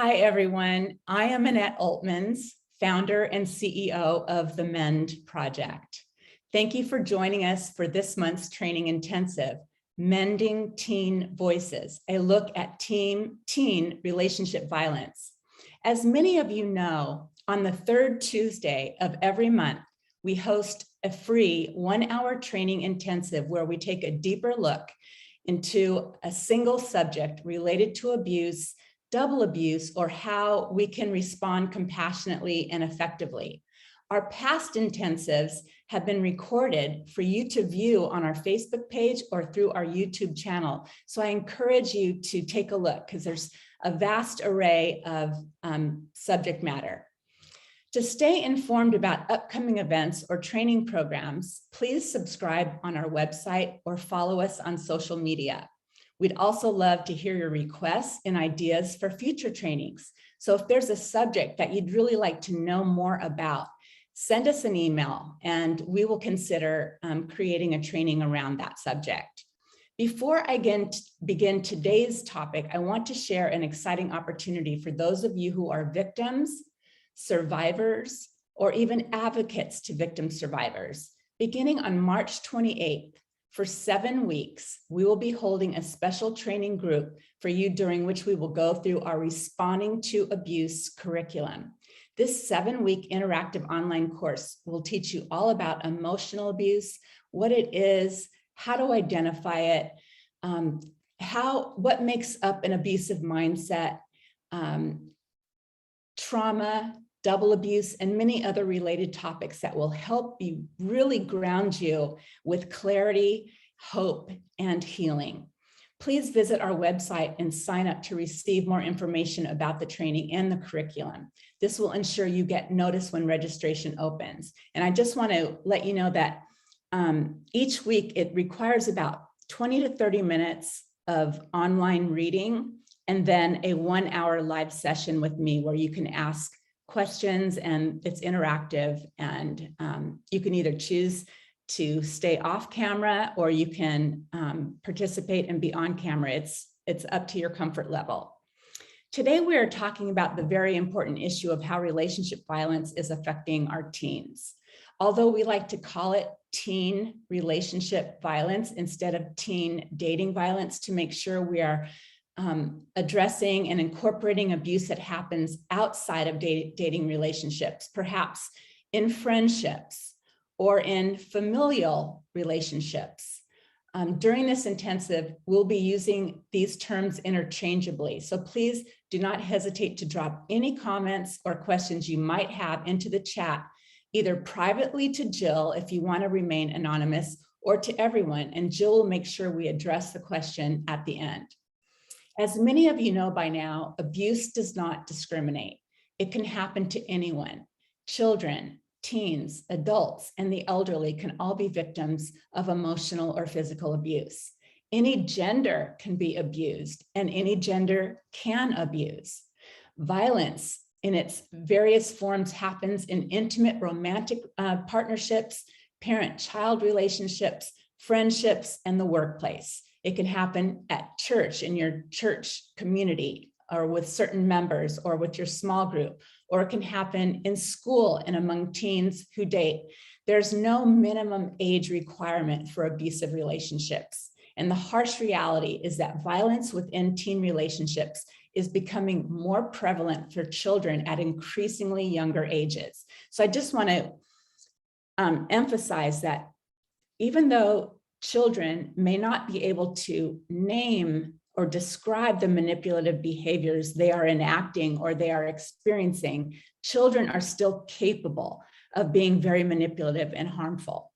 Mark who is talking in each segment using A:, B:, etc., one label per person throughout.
A: Hi, everyone. I am Annette Altmans, founder and CEO of the MEND Project. Thank you for joining us for this month's training intensive, Mending Teen Voices, a look at teen relationship violence. As many of you know, on the third Tuesday of every month, we host a free 1-hour training intensive where we take a deeper look into a single subject related to abuse, double abuse, or how we can respond compassionately and effectively. Our past intensives have been recorded for you to view on our Facebook page or through our YouTube channel. So I encourage you to take a look because there's a vast array of subject matter. To stay informed about upcoming events or training programs, please subscribe on our website or follow us on social media. We'd also love to hear your requests and ideas for future trainings. So if there's a subject that you'd really like to know more about, send us an email and we will consider creating a training around that subject. Before I begin today's topic, I want to share an exciting opportunity for those of you who are victims, survivors, or even advocates to victim survivors. Beginning on March 28th, for 7 weeks, we will be holding a special training group for you during which we will go through our Responding to Abuse curriculum. This 7-week interactive online course will teach you all about emotional abuse, what it is, how to identify it, what makes up an abusive mindset, trauma, double abuse, and many other related topics that will help you really ground you with clarity, hope, and healing. Please visit our website and sign up to receive more information about the training and the curriculum. This will ensure you get notice when registration opens. And I just want to let you know that each week it requires about 20 to 30 minutes of online reading and then a 1-hour live session with me where you can ask questions and it's interactive, and you can either choose to stay off camera or you can participate and be on camera. It's up to your comfort level. Today we are talking about the very important issue of how relationship violence is affecting our teens. Although we like to call it teen relationship violence instead of teen dating violence to make sure we are addressing and incorporating abuse that happens outside of dating relationships, perhaps in friendships or in familial relationships. During this intensive, we'll be using these terms interchangeably. So please do not hesitate to drop any comments or questions you might have into the chat, either privately to Jill if you want to remain anonymous, or to everyone, and Jill will make sure we address the question at the end. As many of you know by now, abuse does not discriminate. It can happen to anyone. Children, teens, adults, and the elderly can all be victims of emotional or physical abuse. Any gender can be abused, and any gender can abuse. Violence in its various forms happens in intimate romantic partnerships, parent-child relationships, friendships, and the workplace. It can happen at church, in your church community, or with certain members, or with your small group, or it can happen in school and among teens who date. There's no minimum age requirement for abusive relationships. And the harsh reality is that violence within teen relationships is becoming more prevalent for children at increasingly younger ages. So I just want to emphasize that even though children may not be able to name or describe the manipulative behaviors they are enacting or they are experiencing, children are still capable of being very manipulative and harmful.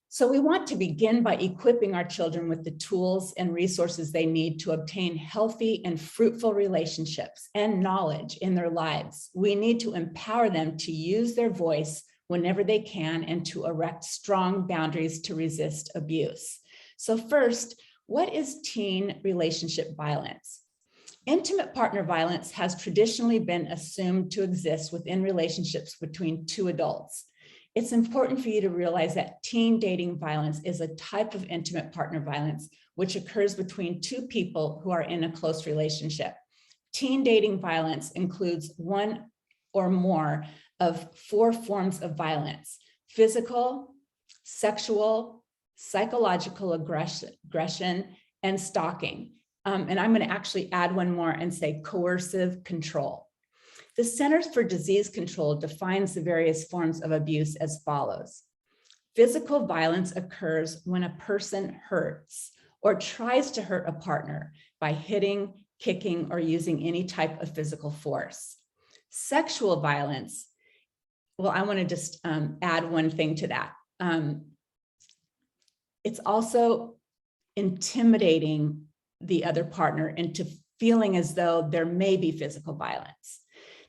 A: So we want to begin by equipping our children with the tools and resources they need to obtain healthy and fruitful relationships and knowledge in their lives. We need to empower them to use their voice whenever they can and to erect strong boundaries to resist abuse. So first, what is teen relationship violence? Intimate partner violence has traditionally been assumed to exist within relationships between two adults. It's important for you to realize that teen dating violence is a type of intimate partner violence which occurs between two people who are in a close relationship. Teen dating violence includes one or more of 4 forms of violence: physical, sexual, psychological aggression, and stalking. And I'm going to actually add one more and say coercive control. The Centers for Disease Control defines the various forms of abuse as follows. Physical violence occurs when a person hurts or tries to hurt a partner by hitting, kicking, or using any type of physical force. Sexual violence, well, I want to just add one thing to that. It's also intimidating the other into feeling as though there may be physical violence.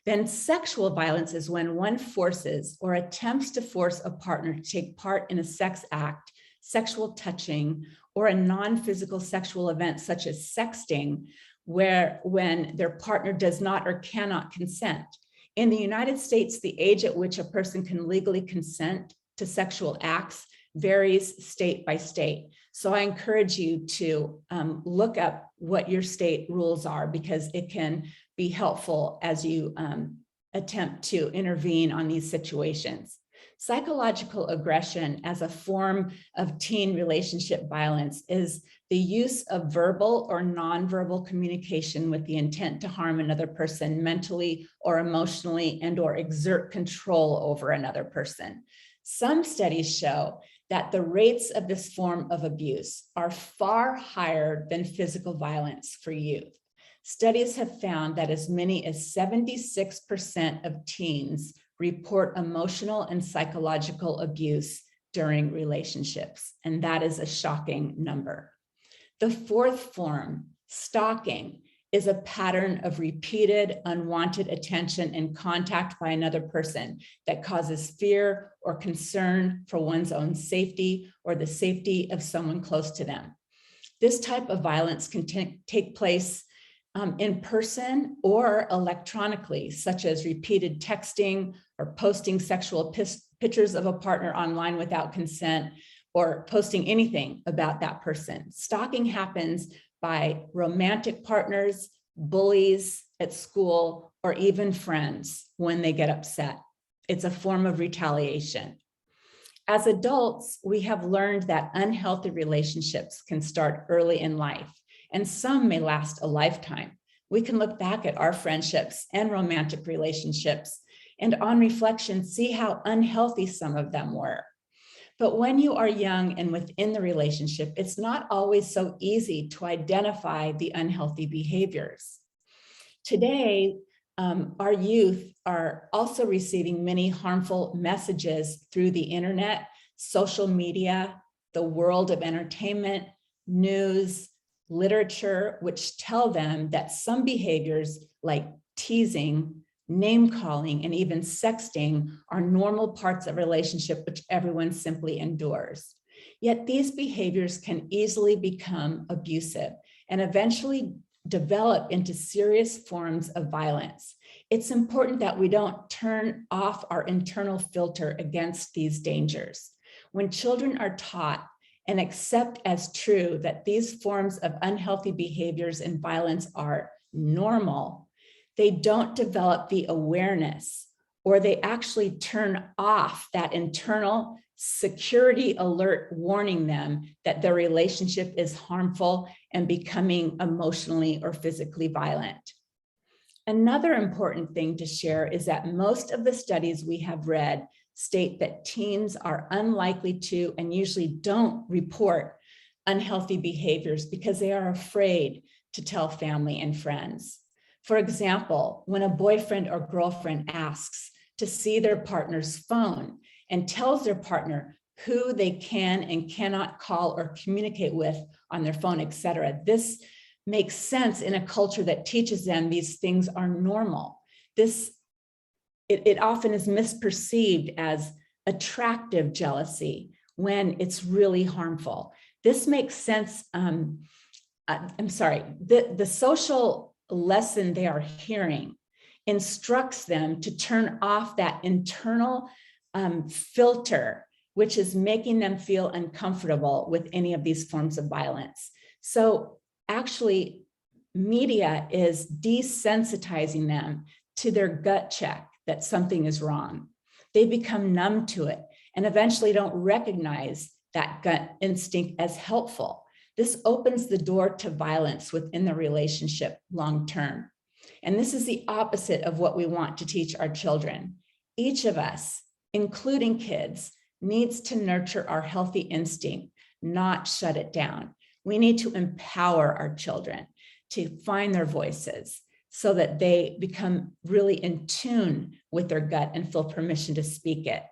A: Then sexual violence is when one forces or attempts to force a partner to take part in a sex act, sexual touching, or a non-physical sexual event such as sexting, when their partner does not or cannot consent. In the United States, the age at which a person can legally consent to sexual acts varies state by state. So I encourage you to look up what your state rules are, because it can be helpful as you attempt to intervene on these situations. Psychological aggression as a form of teen relationship violence is the use of verbal or nonverbal communication with the intent to harm another person mentally or emotionally and or exert control over another person. Some studies show that the rates of this form of abuse are far higher than physical violence for youth. Studies have found that as many as 76% of teens report emotional and psychological abuse during relationships, and that is a shocking number. The 4th form, stalking, is a pattern of repeated unwanted attention and contact by another person that causes fear or concern for one's own safety or the safety of someone close to them. This type of violence can take place in person or electronically, such as repeated texting or posting sexual pictures of a partner online without consent, or posting anything about that person. Stalking happens by romantic partners, bullies at school, or even friends when they get upset. It's a form of retaliation. As adults, we have learned that unhealthy relationships can start early in life, and some may last a lifetime. We can look back at our friendships and romantic relationships, and on reflection, see how unhealthy some of them were. But when you are young and within the relationship, it's not always so easy to identify the unhealthy behaviors. Today, our youth are also receiving many harmful messages through the internet, social media, the world of entertainment, news, literature, which tell them that some behaviors like teasing, name calling, and even sexting are normal parts of a relationship which everyone simply endures. Yet these behaviors can easily become abusive and eventually develop into serious forms of violence. It's important that we don't turn off our internal filter against these dangers. When children are taught and accept as true that these forms of unhealthy behaviors and violence are normal, they don't develop the awareness, or they actually turn off that internal security alert warning them that their relationship is harmful and becoming emotionally or physically violent. Another important thing to share is that most of the studies we have read state that teens are unlikely to and usually don't report unhealthy behaviors because they are afraid to tell family and friends. For example, when a boyfriend or girlfriend asks to see their partner's phone and tells their partner who they can and cannot call or communicate with on their phone, etc. This makes sense in a culture that teaches them these things are normal. It often is misperceived as attractive jealousy when it's really harmful. This makes sense. The social lesson they are hearing instructs them to turn off that internal filter, which is making them feel uncomfortable with any of these forms of violence. So actually, media is desensitizing them to their gut check that something is wrong. They become numb to it and eventually don't recognize that gut instinct as helpful. This opens the door to violence within the relationship long term. And this is the opposite of what we want to teach our children. Each of us, including kids, needs to nurture our healthy instinct, not shut it down. We need to empower our children to find their voices so that they become really in tune with their gut and feel permission to speak it.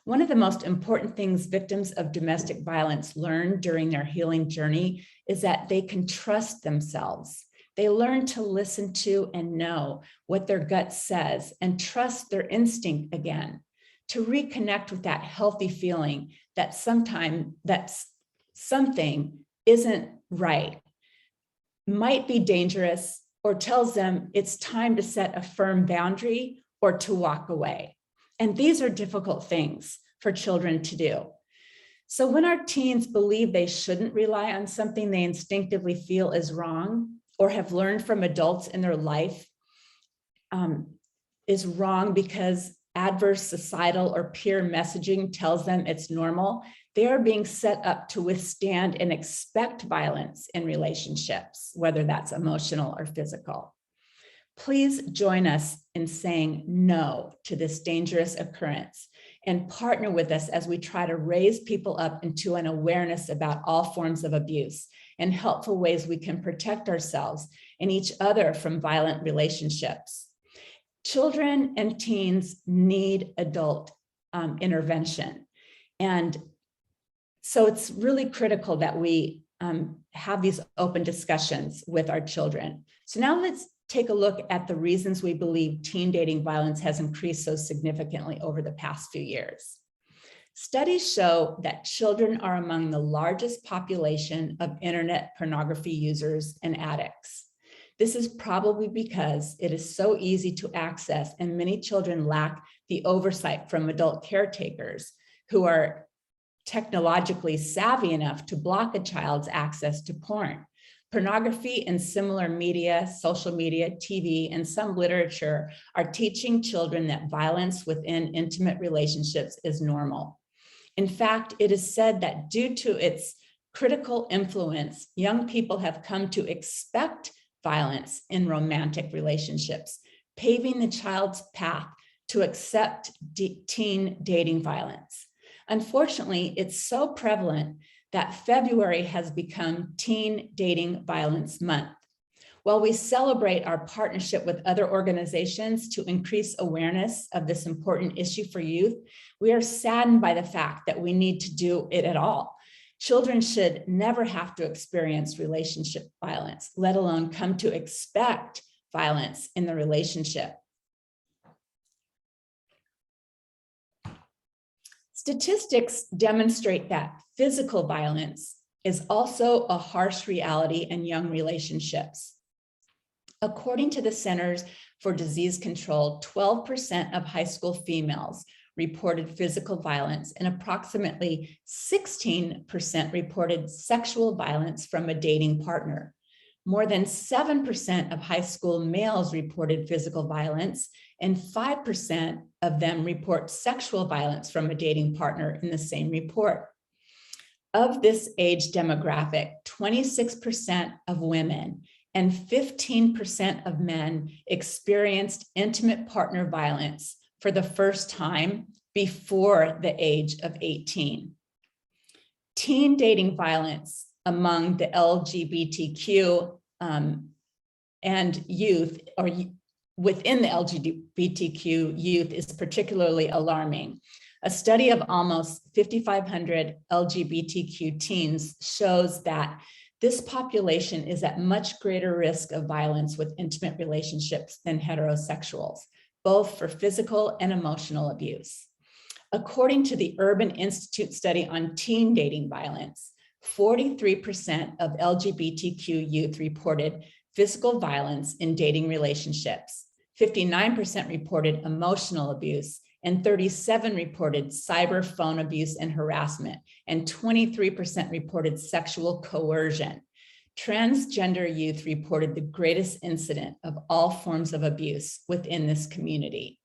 A: One of the most important things victims of domestic violence learn during their healing journey is that they can trust themselves. They learn to listen to and know what their gut says and trust their instinct again, to reconnect with that healthy feeling that something isn't right, might be dangerous, or tells them it's time to set a firm boundary or to walk away. And these are difficult things for children to do. So when our teens believe they shouldn't rely on something they instinctively feel is wrong or have learned from adults in their life is wrong because adverse societal or peer messaging tells them it's normal, they are being set up to withstand and expect violence in relationships, whether that's emotional or physical. Please join us in saying no to this dangerous occurrence and partner with us as we try to raise people up into an awareness about all forms of abuse and helpful ways we can protect ourselves and each other from violent relationships. Children and teens need adult intervention. And so it's really critical that we have these open discussions with our children. So now let's take a look at the reasons we believe teen dating violence has increased so significantly over the past few years. Studies show that children are among the largest population of internet pornography users and addicts. This is probably because it is so easy to access, and many children lack the oversight from adult caretakers who are technologically savvy enough to block a child's access to porn. Pornography and similar media, social media, TV, and some literature are teaching children that violence within intimate relationships is normal. In fact, it is said that due to its critical influence, young people have come to expect violence in romantic relationships, paving the child's path to accept teen dating violence. Unfortunately, it's so prevalent that February has become Teen Dating Violence Month. While we celebrate our partnership with other organizations to increase awareness of this important issue for youth, we are saddened by the fact that we need to do it at all. Children should never have to experience relationship violence, let alone come to expect violence in the relationship. Statistics demonstrate that physical violence is also a harsh reality in young relationships. According to the Centers for Disease Control, 12% of high school females reported physical violence and approximately 16% reported sexual violence from a dating partner. More than 7% of high school males reported physical violence, and 5% of them report sexual violence from a dating partner in the same report. Of this age demographic, 26% of women and 15% of men experienced intimate partner violence for the first time before the age of 18. Teen dating violence among the LGBTQ and youth, or within the LGBTQ youth, is particularly alarming. A study of almost 5,500 LGBTQ teens shows that this population is at much greater risk of violence with intimate relationships than heterosexuals, both for physical and emotional abuse. According to the Urban Institute study on teen dating violence, 43% of LGBTQ youth reported physical violence in dating relationships, 59% reported emotional abuse, and 37% reported cyber phone abuse and harassment, and 23% reported sexual coercion. transgender youth reported the greatest incident of all forms of abuse within this community.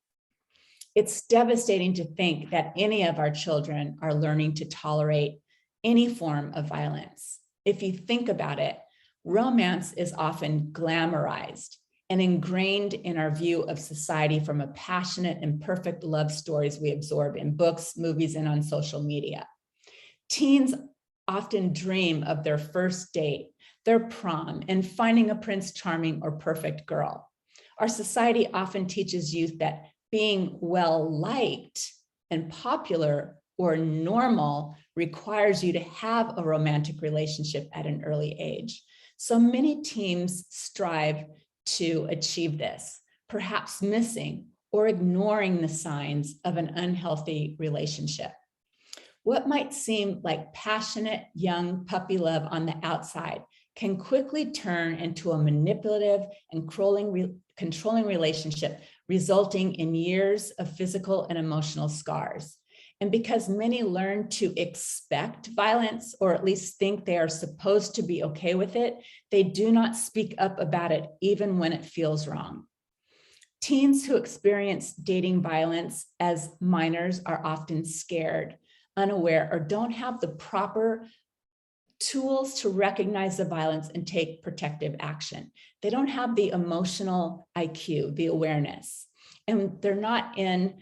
A: It's devastating to think that any of our children are learning to tolerate any form of violence. If you think about it, romance is often glamorized and ingrained in our view of society from a passionate and perfect love stories we absorb in books, movies, and on social media. Teens often dream of their first date, their prom, and finding a Prince Charming or perfect girl. Our society often teaches youth that being well-liked and popular or normal requires you to have a romantic relationship at an early age. So many teens strive to achieve this, perhaps missing or ignoring the signs of an unhealthy relationship. What might seem like passionate young puppy love on the outside can quickly turn into a manipulative and controlling relationship, resulting in years of physical and emotional scars. And because many learn to expect violence, or at least think they are supposed to be okay with it, they do not speak up about it even when it feels wrong. Teens who experience dating violence as minors are often scared, unaware, or don't have the proper tools to recognize the violence and take protective action. They don't have the emotional IQ, the awareness, and they're not in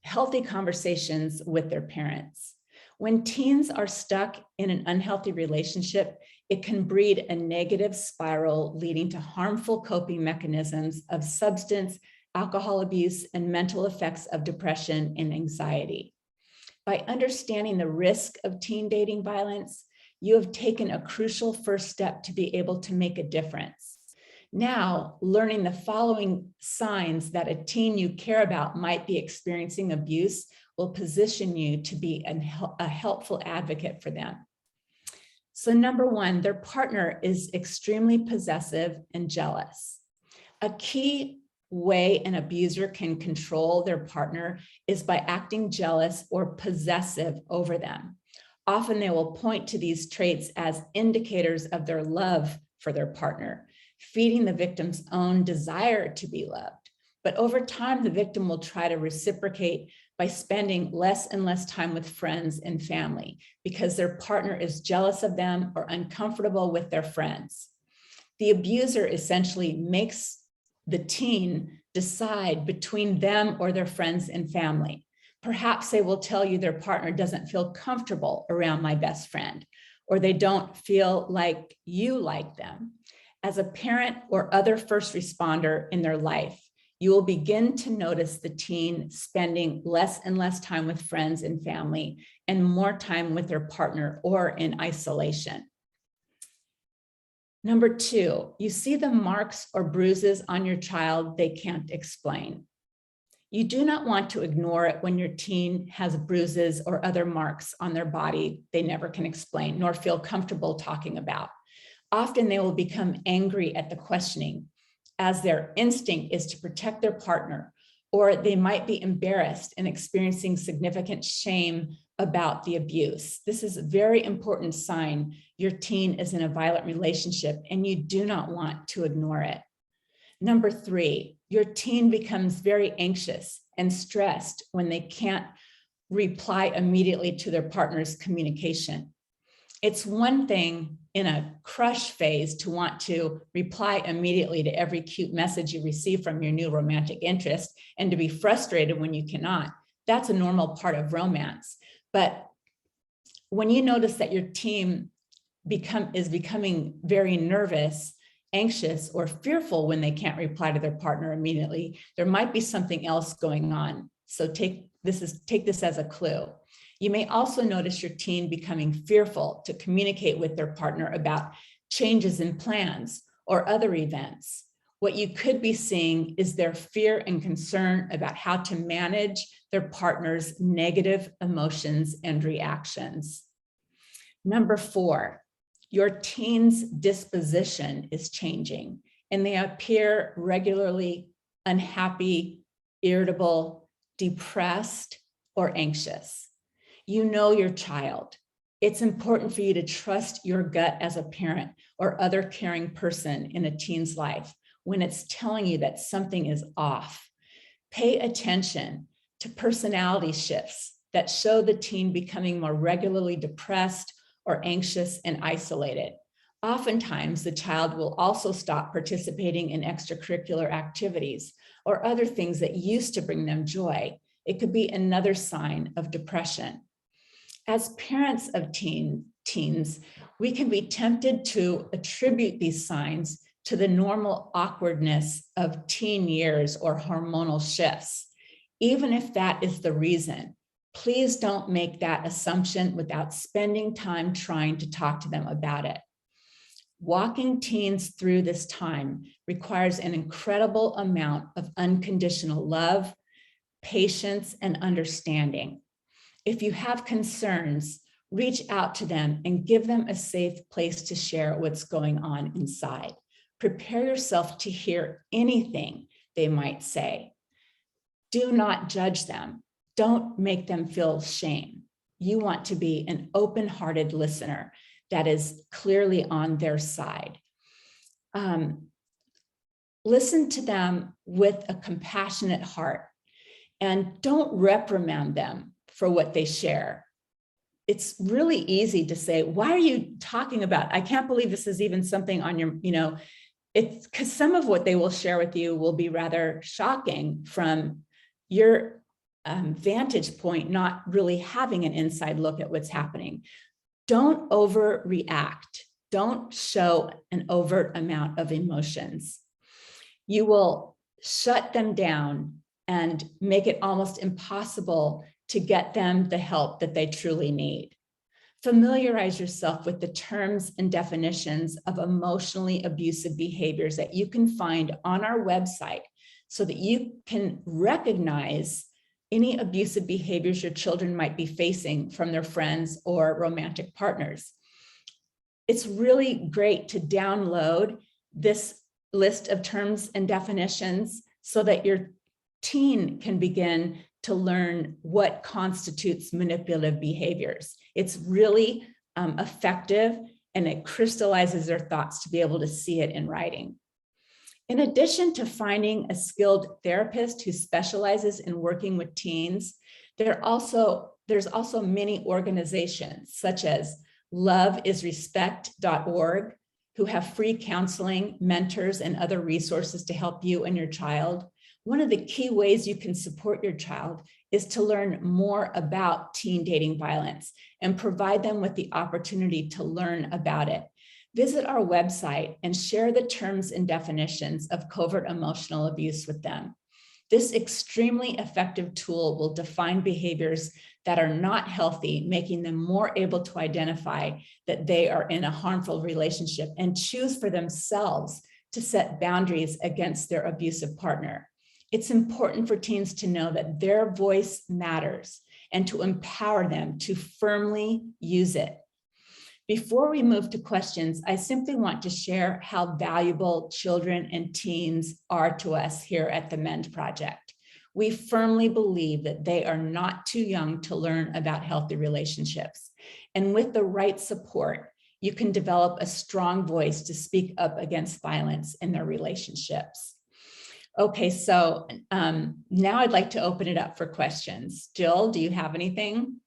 A: healthy conversations with their parents. When teens are stuck in an unhealthy relationship, it can breed a negative spiral leading to harmful coping mechanisms of substance, alcohol abuse, and mental effects of depression and anxiety. By understanding the risk of teen dating violence, you have taken a crucial first step to be able to make a difference. Now, learning the following signs that a teen you care about might be experiencing abuse will position you to be a helpful advocate for them. So number one, their partner is extremely possessive and jealous. A key way an abuser can control their partner is by acting jealous or possessive over them. Often they will point to these traits as indicators of their love for their partner, feeding the victim's own desire to be loved. But over time, the victim will try to reciprocate by spending less and less time with friends and family because their partner is jealous of them or uncomfortable with their friends. The abuser essentially makes the teen decide between them or their friends and family. Perhaps they will tell you their partner doesn't feel comfortable around my best friend, or they don't feel like you like them. As a parent or other first responder in their life, you will begin to notice the teen spending less and less time with friends and family and more time with their partner or in isolation. Number two, you see the marks or bruises on your child they can't explain. You do not want to ignore it when your teen has bruises or other marks on their body they never can explain nor feel comfortable talking about. Often they will become angry at the questioning, as their instinct is to protect their partner, or they might be embarrassed and experiencing significant shame about the abuse. This is a very important sign your teen is in a violent relationship and you do not want to ignore it. Number three, your teen becomes very anxious and stressed when they can't reply immediately to their partner's communication. It's one thing in a crush phase to want to reply immediately to every cute message you receive from your new romantic interest and to be frustrated when you cannot. That's a normal part of romance. But when you notice that your teen is becoming very nervous, anxious, or fearful when they can't reply to their partner immediately, there might be something else going on. So take this as a clue. You may also notice your teen becoming fearful to communicate with their partner about changes in plans or other events. What you could be seeing is their fear and concern about how to manage their partner's negative emotions and reactions. Number four, your teen's disposition is changing and they appear regularly unhappy, irritable, depressed, or anxious. You know your child. It's important for you to trust your gut as a parent or other caring person in a teen's life when it's telling you that something is off. Pay attention to personality shifts that show the teen becoming more regularly depressed or anxious and isolated. Oftentimes, the child will also stop participating in extracurricular activities or other things that used to bring them joy. It could be another sign of depression. As parents of teens, we can be tempted to attribute these signs to the normal awkwardness of teen years or hormonal shifts. Even if that is the reason, please don't make that assumption without spending time trying to talk to them about it. Walking teens through this time requires an incredible amount of unconditional love, patience, and understanding. If you have concerns, reach out to them and give them a safe place to share what's going on inside. Prepare yourself to hear anything they might say. Do not judge them. Don't make them feel shame. You want to be an open-hearted listener that is clearly on their side. Listen to them with a compassionate heart and don't reprimand them for what they share. It's really easy to say, why are you talking about? I can't believe this is even something on your, it's because some of what they will share with you will be rather shocking from your vantage point, not really having an inside look at what's happening. Don't overreact. Don't show an overt amount of emotions. You will shut them down and make it almost impossible to get them the help that they truly need. Familiarize yourself with the terms and definitions of emotionally abusive behaviors that you can find on our website so that you can recognize any abusive behaviors your children might be facing from their friends or romantic partners. It's really great to download this list of terms and definitions so that your teen can begin to learn what constitutes manipulative behaviors. It's really effective, and it crystallizes their thoughts to be able to see it in writing. In addition to finding a skilled therapist who specializes in working with teens, there's also many organizations such as loveisrespect.org who have free counseling, mentors, and other resources to help you and your child. One of the key ways you can support your child is to learn more about teen dating violence and provide them with the opportunity to learn about it. Visit our website and share the terms and definitions of covert emotional abuse with them. This extremely effective tool will define behaviors that are not healthy, making them more able to identify that they are in a harmful relationship and choose for themselves to set boundaries against their abusive partner. It's important for teens to know that their voice matters and to empower them to firmly use it. Before we move to questions, I simply want to share how valuable children and teens are to us here at the MEND Project. We firmly believe that they are not too young to learn about healthy relationships. And with the right support, you can develop a strong voice to speak up against violence in their relationships. Okay, so now I'd like to open it up for questions. Jill, do you have anything?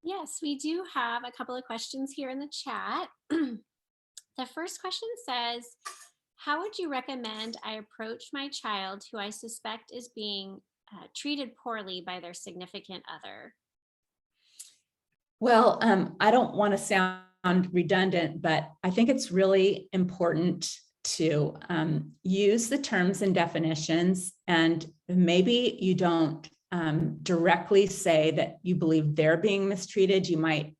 B: Yes, we do have a couple of questions here in the chat. The first question says, how would you recommend I approach my child who I suspect is being treated poorly by their significant other?
A: Well, I don't want to sound redundant, but I think it's really important to use the terms and definitions, and maybe you don't directly say that you believe they're being mistreated. You might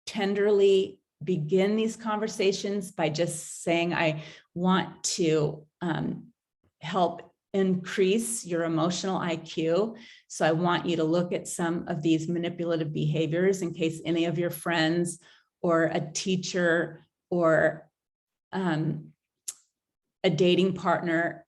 A: tenderly begin these conversations by just saying, I want to help increase your emotional IQ. So I want you to look at some of these manipulative behaviors in case any of your friends or a teacher or a dating partner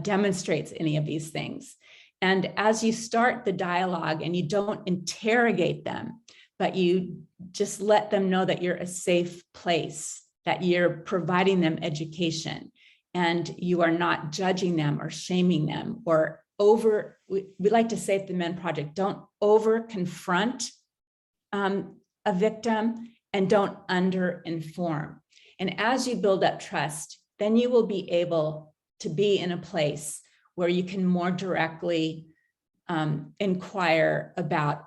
A: demonstrates any of these things. And as you start the dialogue and you don't interrogate them, but you just let them know that you're a safe place, that you're providing them education, and you are not judging them or shaming them or we like to say at the Men Project, don't over confront a victim and don't under inform. And as you build up trust, then you will be able to be in a place where you can more directly inquire about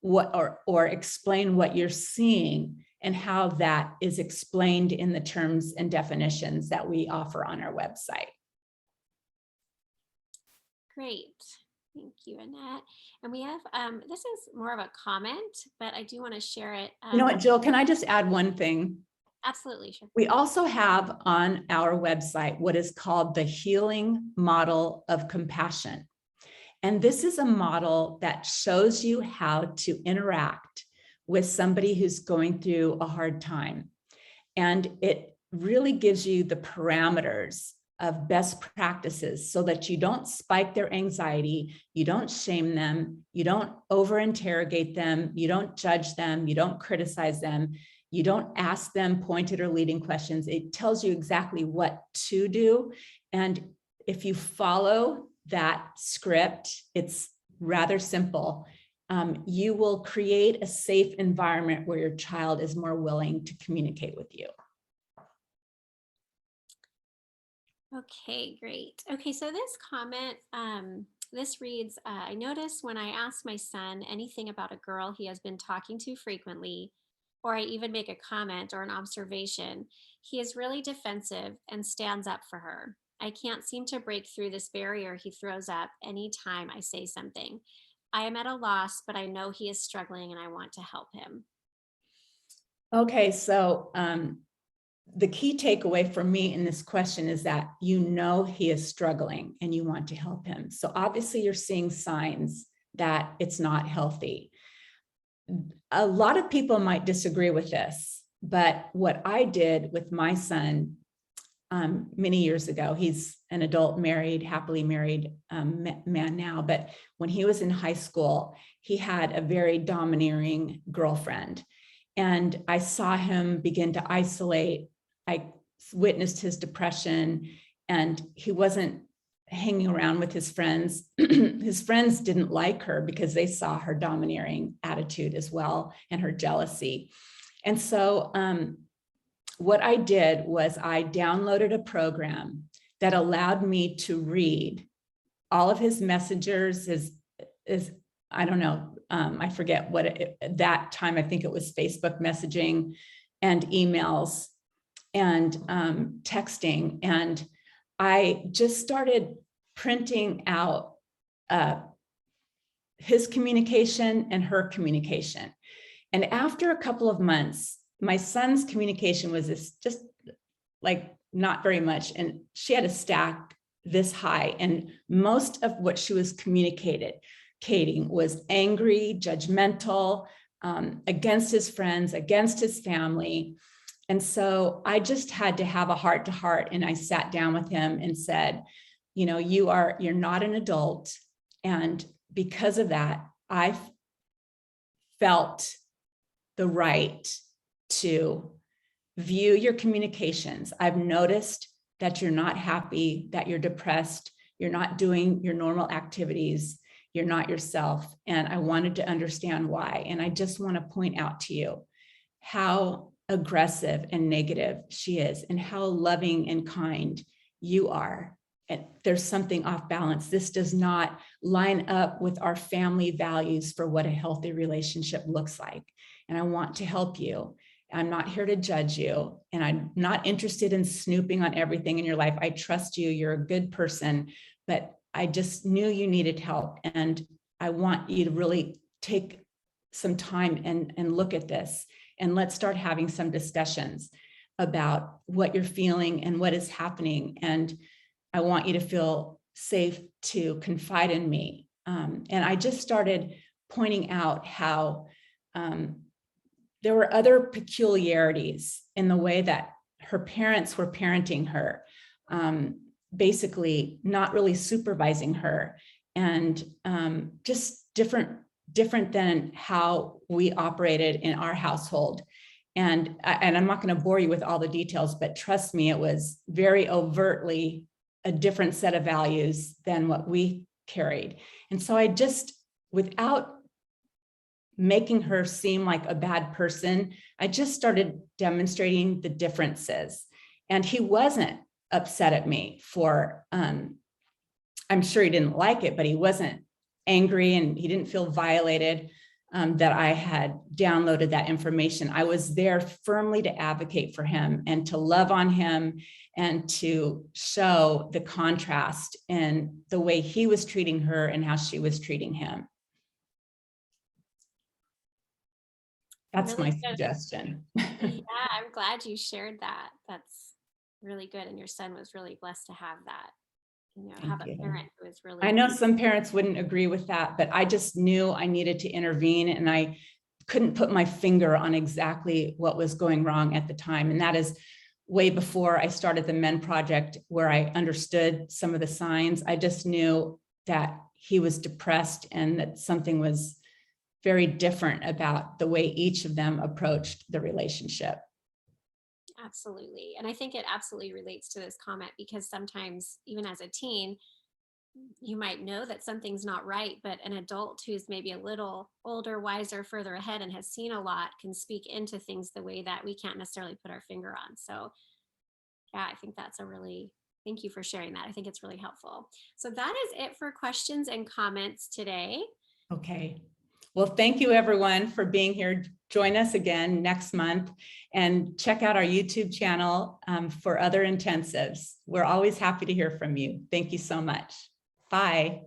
A: what or explain what you're seeing and how that is explained in the terms and definitions that we offer on our website.
B: Great. Thank you, Annette. And we have, this is more of a comment, but I do want to share it.
A: You know what, Jill, can I just add one thing?
B: Absolutely, sure.
A: We also have on our website what is called the Healing Model of Compassion. And this is a model that shows you how to interact with somebody who's going through a hard time. And it really gives you the parameters of best practices so that you don't spike their anxiety, you don't shame them, you don't over-interrogate them, you don't judge them, you don't criticize them, you don't ask them pointed or leading questions. It tells you exactly what to do. And if you follow that script, it's rather simple. You will create a safe environment where your child is more willing to communicate with you.
B: Okay, great. Okay, so this comment, this reads, I notice when I ask my son anything about a girl he has been talking to frequently, or I even make a comment or an observation, he is really defensive and stands up for her. I can't seem to break through this barrier he throws up anytime I say something. I am at a loss, but I know he is struggling and I want to help him.
A: Okay, so the key takeaway for me in this question is that you know he is struggling and you want to help him. So obviously you're seeing signs that it's not healthy. A lot of people might disagree with this, but what I did with my son many years ago, he's an adult, married, happily married man now, but when he was in high school, he had a very domineering girlfriend. And I saw him begin to isolate. I witnessed his depression, and he wasn't hanging around with his friends. His friends didn't like her because they saw her domineering attitude as well and her jealousy. And so what I did was I downloaded a program that allowed me to read all of his messengers, I don't know, I forget what that time, I think it was Facebook messaging and emails and texting. And I just started printing out his communication and her communication. And after a couple of months, my son's communication was just like not very much. And she had a stack this high. And most of what she was communicating was angry, judgmental, against his friends, against his family. And so I just had to have a heart to heart. And I sat down with him and said, you know, you're not an adult. And because of that, I felt the right to view your communications. I've noticed that you're not happy, that you're depressed, you're not doing your normal activities, you're not yourself. And I wanted to understand why. And I just want to point out to you how aggressive and negative she is and how loving and kind you are. And there's something off balance. This does not line up with our family values for what a healthy relationship looks like. And I want to help you. I'm not here to judge you, and I'm not interested in snooping on everything in your life. I trust you. You're a good person, but I just knew you needed help. And I want you to really take some time and look at this, and let's start having some discussions about what you're feeling and what is happening. And I want you to feel safe to confide in me. And I just started pointing out how there were other peculiarities in the way that her parents were parenting her, basically not really supervising her, and just different different than how we operated in our household. And I'm not going to bore you with all the details, but trust me, it was very overtly a different set of values than what we carried. And so I just, without making her seem like a bad person, I just started demonstrating the differences. And he wasn't upset at me for, I'm sure he didn't like it, but he wasn't angry and he didn't feel violated that I had downloaded that information. I was there firmly to advocate for him and to love on him and to show the contrast in the way he was treating her and how she was treating him. That's
B: Really
A: my
B: good.
A: suggestion.
B: Yeah, I'm glad you shared that. That's really good. And your son was really blessed to have that, have a parent who is really.
A: I know some parents wouldn't agree with that, but I just knew I needed to intervene, and I couldn't put my finger on exactly what was going wrong at the time. And that is way before I started the Men Project, where I understood some of the signs. I just knew that he was depressed and that something was very different about the way each of them approached the relationship.
B: Absolutely. And I think it absolutely relates to this comment, because sometimes, even as a teen, you might know that something's not right, but an adult who's maybe a little older, wiser, further ahead, and has seen a lot can speak into things the way that we can't necessarily put our finger on. So yeah, I think that's thank you for sharing that. I think it's really helpful. So that is it for questions and comments today.
A: Okay. Well, thank you everyone for being here. Join us again next month and check out our YouTube channel for other intensives. We're always happy to hear from you. Thank you so much. Bye.